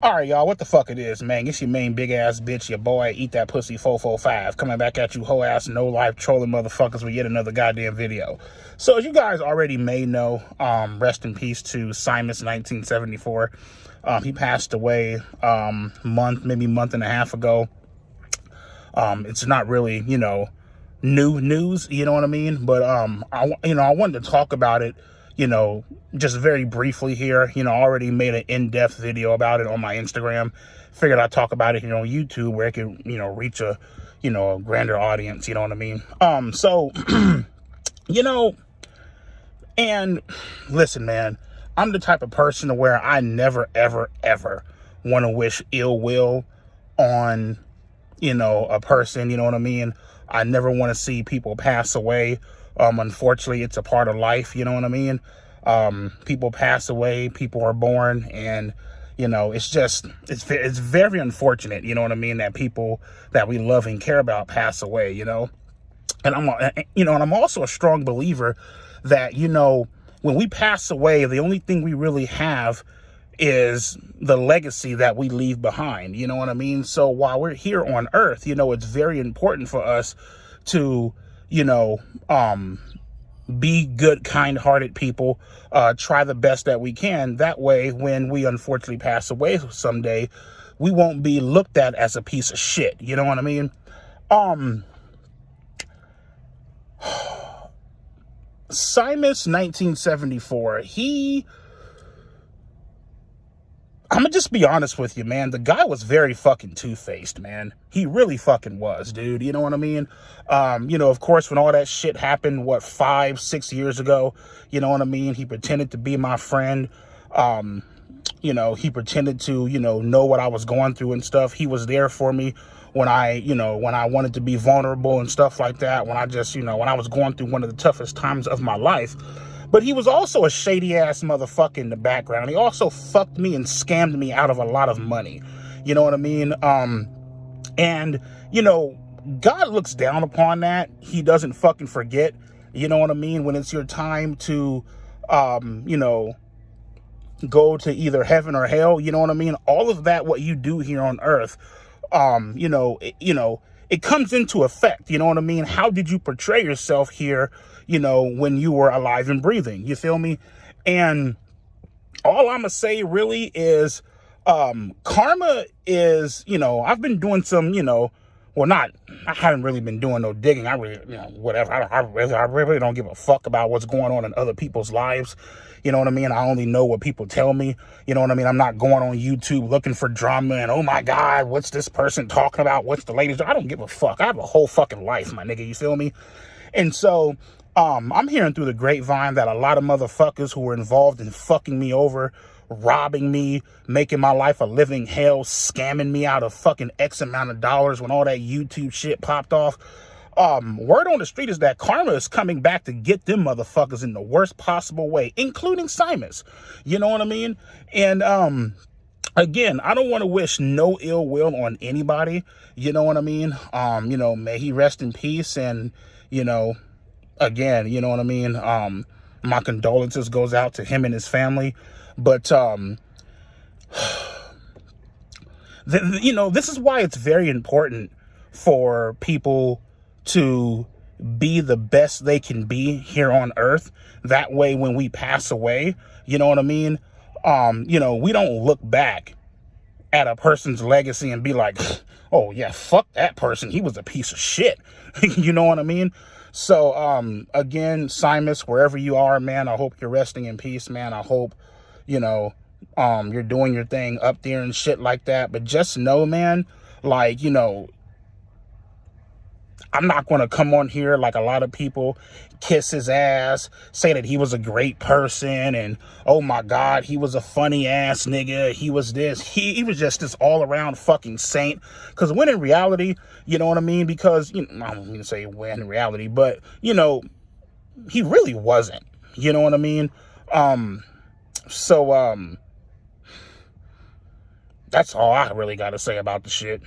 All right, y'all, what the fuck it is, man? It's your main big ass bitch, your boy, Eat That Pussy 445, coming back at you whole ass, no life trolling motherfuckers with yet another goddamn video. So as you guys already may know, rest in peace to Simus 1974. He passed away maybe month and a half ago. It's not really, new news, you know what I mean? But I wanted to talk about it, just very briefly here. I already made an in-depth video about it on my Instagram. Figured I'd talk about it here on YouTube where it can, reach a, a grander audience, you know what I mean? So, and listen, man, I'm the type of person to where I never, ever, ever want to wish ill will on, a person, you know what I mean? I never want to see people pass away. Unfortunately, it's a part of life, you know what I mean? People pass away, people are born, and, it's very unfortunate, you know what I mean, that people that we love and care about pass away, And I'm also a strong believer that, when we pass away, the only thing we really have is the legacy that we leave behind, you know what I mean? So while we're here on earth, it's very important for us to, be good, kind-hearted people, try the best that we can. That way, when we unfortunately pass away someday, we won't be looked at as a piece of shit, you know what I mean? Simus 1974, I'm gonna just be honest with you, man. The guy was very fucking two-faced, man. He really fucking was, dude. You know what I mean? Of course, when all that shit happened, 5-6 years ago, you know what I mean? He pretended to be my friend. He pretended to, know what I was going through and stuff. He was there for me when I wanted to be vulnerable and stuff like that. When I just, when I was going through one of the toughest times of my life. But he was also a shady-ass motherfucker in the background. He also fucked me and scammed me out of a lot of money. You know what I mean? God looks down upon that. He doesn't fucking forget. You know what I mean? When it's your time to, go to either heaven or hell, you know what I mean? All of that, what you do here on earth, it comes into effect, you know what I mean? How did you portray yourself here, when you were alive and breathing, you feel me? And all I'm gonna say really is, karma is, I've been doing some, I haven't really been doing no digging. I really, whatever. I really don't give a fuck about what's going on in other people's lives. You know what I mean? I only know what people tell me. You know what I mean? I'm not going on YouTube looking for drama and, oh my God, what's this person talking about? What's the latest? I don't give a fuck. I have a whole fucking life, my nigga. You feel me? And so, I'm hearing through the grapevine that a lot of motherfuckers who were involved in fucking me over, robbing me, making my life a living hell, scamming me out of fucking X amount of dollars when all that YouTube shit popped off. Word on the street is that karma is coming back to get them motherfuckers in the worst possible way, including Simus. You know what I mean? And, again, I don't want to wish no ill will on anybody. You know what I mean? May he rest in peace. And, again, you know what I mean? My condolences goes out to him and his family. But, this is why it's very important for people to be the best they can be here on earth. That way, when we pass away, you know what I mean? We don't look back at a person's legacy and be like, oh yeah, fuck that person. He was a piece of shit. You know what I mean? So, again, Simus, wherever you are, man, I hope you're resting in peace, man. I hope, you're doing your thing up there and shit like that. But just know, man, like, I'm not going to come on here like a lot of people, kiss his ass, say that he was a great person, and, oh my God, he was a funny ass nigga, he was this, he was just this all-around fucking saint. Because when in reality, you know what I mean? Because, I don't mean to say when in reality, but, he really wasn't. You know what I mean? That's all I really got to say about the shit.